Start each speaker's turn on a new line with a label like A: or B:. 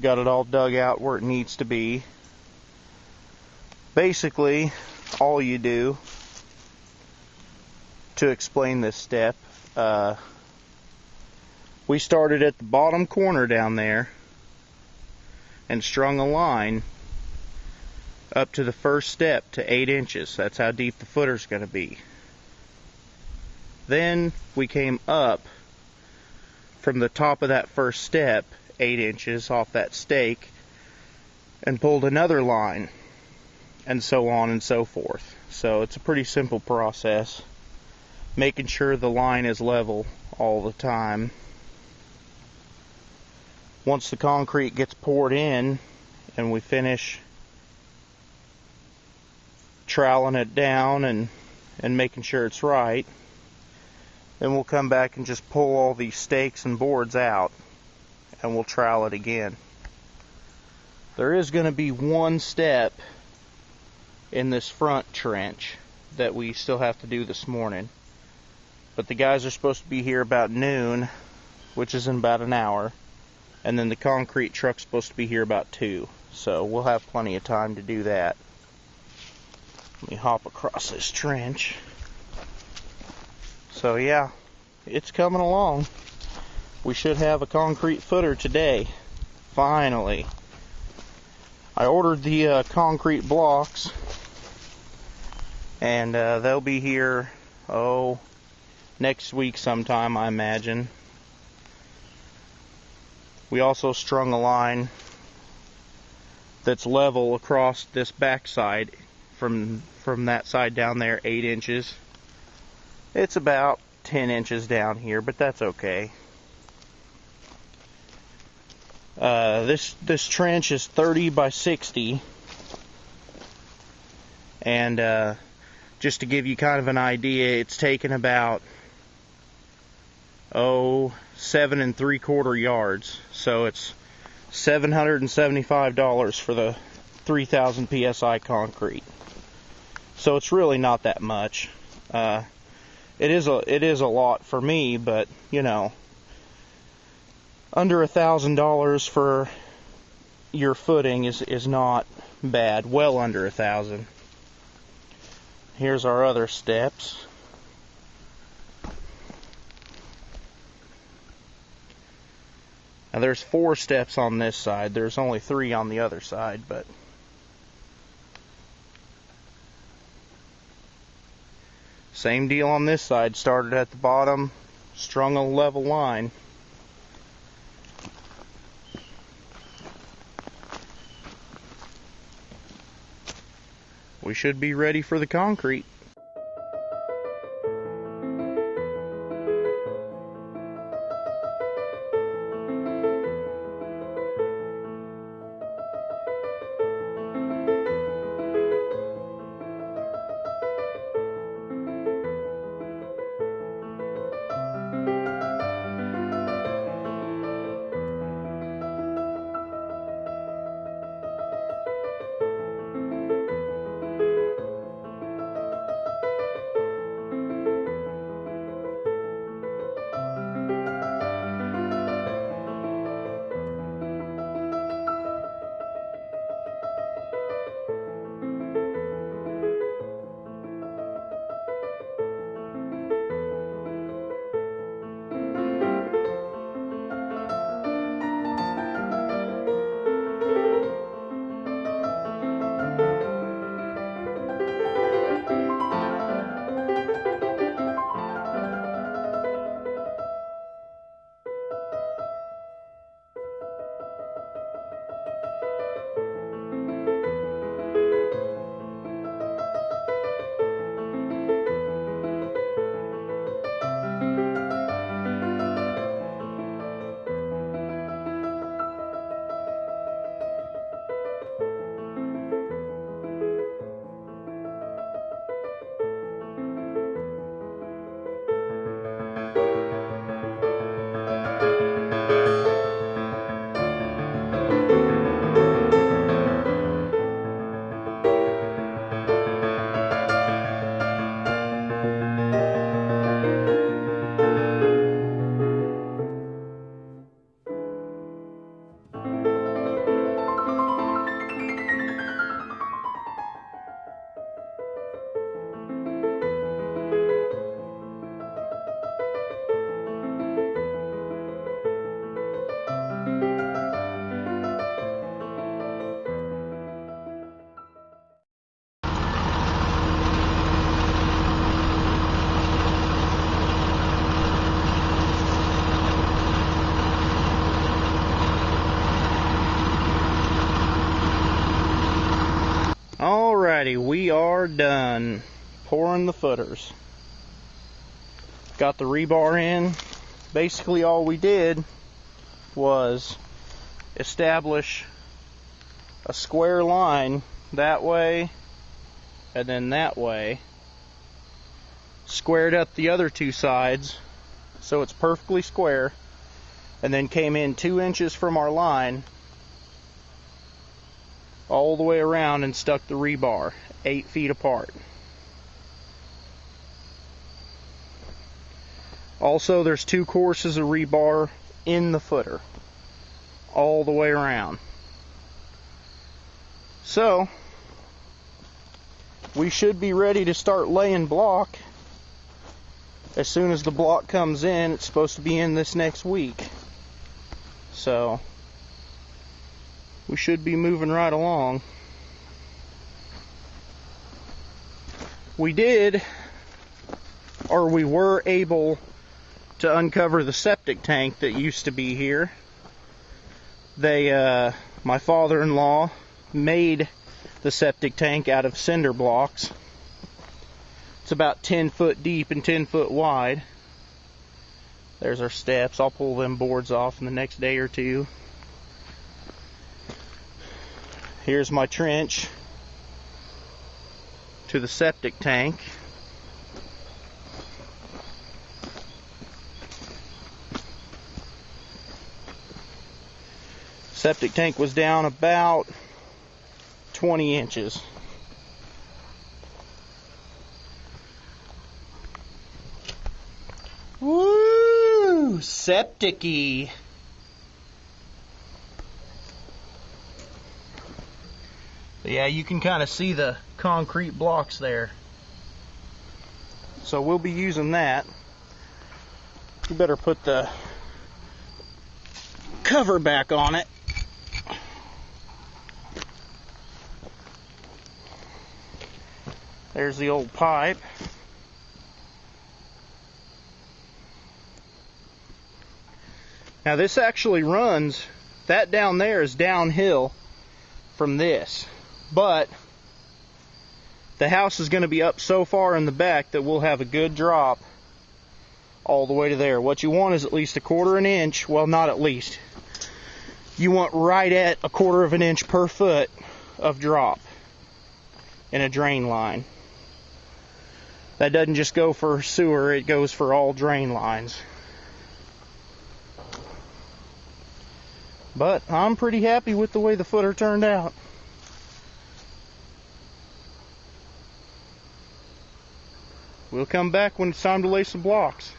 A: Got it all dug out where it needs to be. Basically, all you do to explain this step, we started at the bottom corner down there and strung a line up to the first step to 8 inches. That's how deep the footer's going to be. Then we came up from the top of that first step 8 inches off that stake and pulled another line, and so on and so forth. So it's a pretty simple process, making sure the line is level all the time. Once the concrete gets poured in and we finish troweling it down and making sure it's right, then we'll come back and just pull all these stakes and boards out and we'll trowel it again. There is going to be one step in this front trench that we still have to do this morning, but the guys are supposed to be here about noon, which is in about an hour, and then the concrete truck's supposed to be here about 2, so we'll have plenty of time to do that. Let me hop across this trench. So yeah, it's coming along. We should have a concrete footer today, finally. I ordered the concrete blocks, and they'll be here, next week sometime, I imagine. We also strung a line that's level across this backside from that side down there, 8 inches. It's about 10 inches down here, but that's okay. This trench is 30 by 60, and just to give you kind of an idea, it's taken about 7 3/4 yards, so it's $775 for the 3,000 psi concrete. So it's really not that much. It is a lot for me, but you know, under $1,000 for your footing is not bad. Well under 1,000. Here's our other steps. Now there's 4 steps on this side. There's only 3 on the other side, but same deal on this side. Started at the bottom, strung a level line. We should be ready for the concrete. we are done pouring the footers. Got the rebar in. Basically all we did was establish a square line that way and then that way. Squared up the other two sides so it's perfectly square, and then came in 2 inches from our line all the way around and stuck the rebar 8 feet apart. Also, there's 2 courses of rebar in the footer all the way around. So we should be ready to start laying block as soon as the block comes in. It's supposed to be in this next week, so we should be moving right along. We were able to uncover the septic tank that used to be here. My father-in-law made the septic tank out of cinder blocks. It's about 10 foot deep and 10 foot wide. There's our steps. I'll pull them boards off in the next day or two. Here's my trench to the septic tank. Septic tank was down about 20 inches. Woo! Septic-y. Yeah, you can kind of see the concrete blocks there. So we'll be using that. You better put the cover back on it. There's the old pipe. Now this actually runs, that down there is downhill from this, but the house is going to be up so far in the back that we'll have a good drop all the way to there. What you want is at least 1/4 inch, well, not at least. You want right at 1/4 inch per foot of drop in a drain line. That doesn't just go for sewer, it goes for all drain lines. But I'm pretty happy with the way the footer turned out. We'll come back when it's time to lay some blocks.